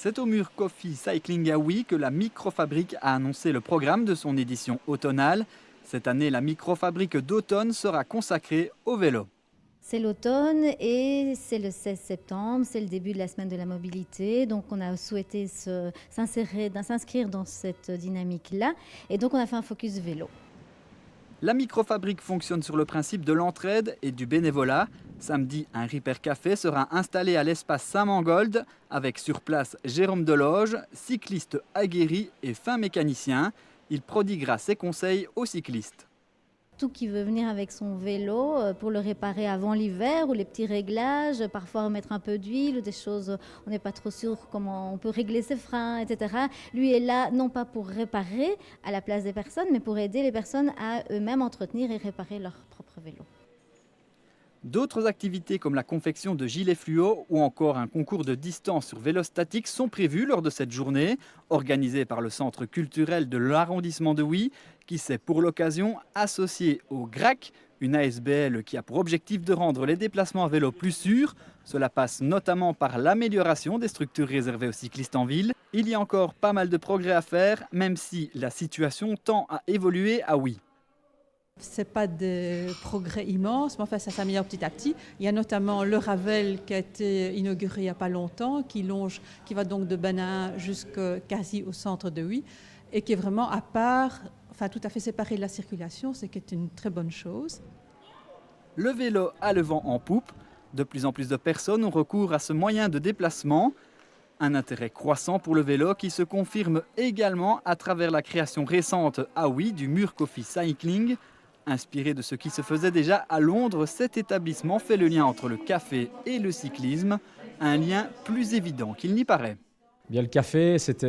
C'est au mur Coffee Cycling à Oui que la Microfabrique a annoncé le programme de son édition automnale. Cette année, la Microfabrique d'automne sera consacrée au vélo. C'est l'automne et c'est le 16 septembre, c'est le début de la semaine de la mobilité. Donc on a souhaité s'inscrire dans cette dynamique-là. Et donc on a fait un focus vélo. La Microfabrique fonctionne sur le principe de l'entraide et du bénévolat. Samedi, un Repair Café sera installé à l'espace Saint-Mangold avec sur place Jérôme Deloge, cycliste aguerri et fin mécanicien. Il prodiguera ses conseils aux cyclistes. Tout qui veut venir avec son vélo pour le réparer avant l'hiver ou les petits réglages, parfois remettre un peu d'huile ou des choses, on n'est pas trop sûr comment on peut régler ses freins, etc. Lui est là non pas pour réparer à la place des personnes, mais pour aider les personnes à eux-mêmes entretenir et réparer leur propre vélo. D'autres activités comme la confection de gilets fluo ou encore un concours de distance sur vélo statique sont prévues lors de cette journée, organisée par le Centre culturel de l'arrondissement de Oui, qui s'est pour l'occasion associé au GRAC, une ASBL qui a pour objectif de rendre les déplacements à vélo plus sûrs. Cela passe notamment par l'amélioration des structures réservées aux cyclistes en ville. Il y a encore pas mal de progrès à faire, même si la situation tend à évoluer à Oui. Ce n'est pas des progrès immenses, mais enfin, ça s'améliore petit à petit. Il y a notamment le Ravel qui a été inauguré il n'y a pas longtemps, qui va donc de Benin jusqu'à quasi au centre de Huy, et qui est vraiment à part, enfin tout à fait séparé de la circulation, ce qui est une très bonne chose. Le vélo a le vent en poupe. De plus en plus de personnes ont recours à ce moyen de déplacement. Un intérêt croissant pour le vélo qui se confirme également à travers la création récente à Oui du mur Coffee Cycling. Inspiré de ce qui se faisait déjà à Londres, cet établissement fait le lien entre le café et le cyclisme, un lien plus évident qu'il n'y paraît. Bien, le café, c'est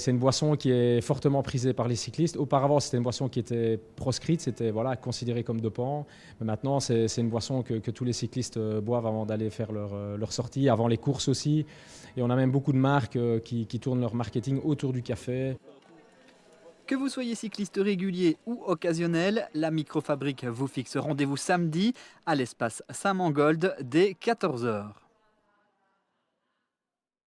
une boisson qui est fortement prisée par les cyclistes. Auparavant, c'était une boisson qui était proscrite, c'était considéré comme dopant. Mais maintenant, c'est une boisson que tous les cyclistes boivent avant d'aller faire leur sortie, avant les courses aussi. Et on a même beaucoup de marques qui tournent leur marketing autour du café. Que vous soyez cycliste régulier ou occasionnel, la Microfabrique vous fixe rendez-vous samedi à l'espace Saint-Mangold dès 14 h.